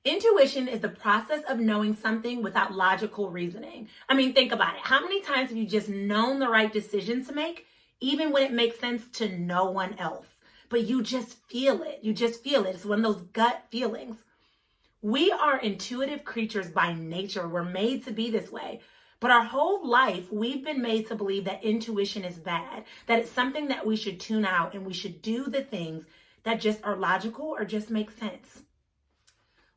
Intuition is the process of knowing something without logical reasoning. I mean, think about it. How many times have you just known the right decision to make, even when it makes sense to no one else? But you just feel it. You just feel it. It's one of those gut feelings. We are intuitive creatures by nature. We're made to be this way. But our whole life, we've been made to believe that intuition is bad, that it's something that we should tune out and we should do the things that just are logical or just make sense.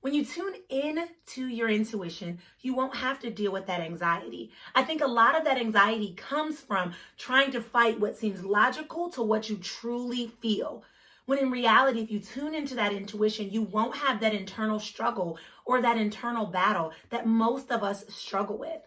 When you tune in to your intuition, you won't have to deal with that anxiety. I think a lot of that anxiety comes from trying to fight what seems logical to what you truly feel. When in reality, if you tune into that intuition, you won't have that internal struggle or that internal battle that most of us struggle with.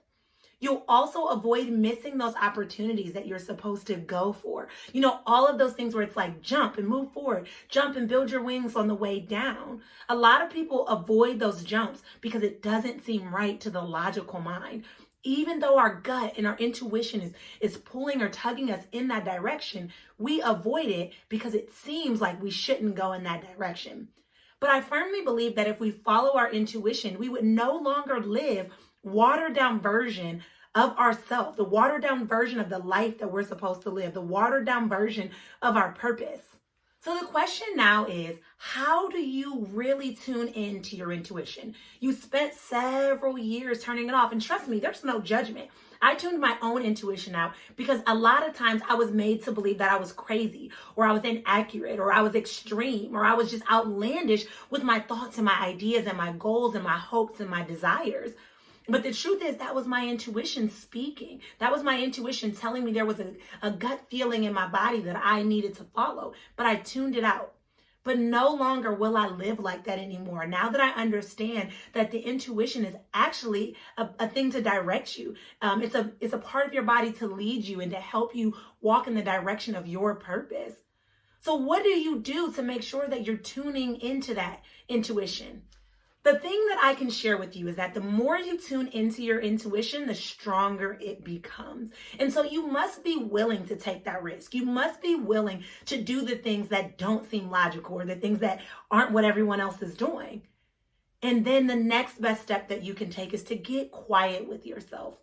You'll also avoid missing those opportunities that you're supposed to go for. You know, all of those things where it's like jump and move forward, jump and build your wings on the way down. A lot of people avoid those jumps because it doesn't seem right to the logical mind. Even though our gut and our intuition is pulling or tugging us in that direction, we avoid it because it seems like we shouldn't go in that direction. But I firmly believe that if we follow our intuition, we would no longer live watered down version of ourselves, the watered down version of the life that we're supposed to live, the watered down version of our purpose. So the question now is, how do you really tune into your intuition? You spent several years turning it off, and trust me, there's no judgment. I tuned my own intuition out because a lot of times I was made to believe that I was crazy or I was inaccurate or I was extreme or I was just outlandish with my thoughts and my ideas and my goals and my hopes and my desires. But the truth is that was my intuition speaking. That was my intuition telling me there was a gut feeling in my body that I needed to follow, but I tuned it out. But no longer will I live like that anymore. Now that I understand that the intuition is actually a thing to direct you. It's a part of your body to lead you and to help you walk in the direction of your purpose. So what do you do to make sure that you're tuning into that intuition? The thing that I can share with you is that the more you tune into your intuition, the stronger it becomes. And so you must be willing to take that risk. You must be willing to do the things that don't seem logical or the things that aren't what everyone else is doing. And then the next best step that you can take is to get quiet with yourself.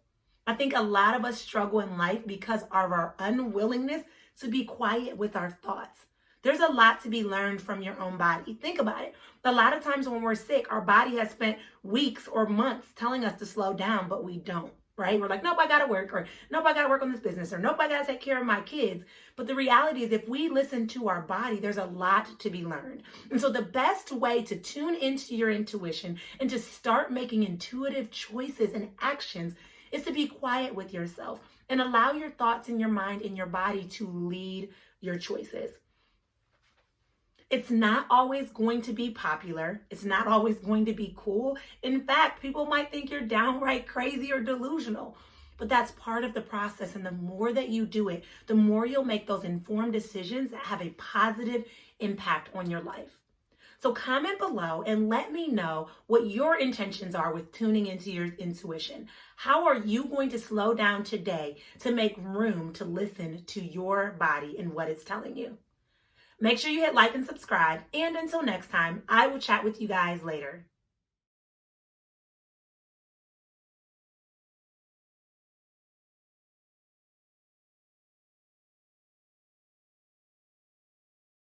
I think a lot of us struggle in life because of our unwillingness to be quiet with our thoughts. There's a lot to be learned from your own body. Think about it. A lot of times when we're sick, our body has spent weeks or months telling us to slow down, but we don't, right? We're like, nope, I gotta work, or nope, I gotta work on this business, or nope, I gotta take care of my kids. But the reality is if we listen to our body, there's a lot to be learned. And so the best way to tune into your intuition and to start making intuitive choices and actions is to be quiet with yourself and allow your thoughts in your mind and your body to lead your choices. It's not always going to be popular. It's not always going to be cool. In fact, people might think you're downright crazy or delusional, but that's part of the process. And the more that you do it, the more you'll make those informed decisions that have a positive impact on your life. So comment below and let me know what your intentions are with tuning into your intuition. How are you going to slow down today to make room to listen to your body and what it's telling you? Make sure you hit like and subscribe. And until next time, I will chat with you guys later.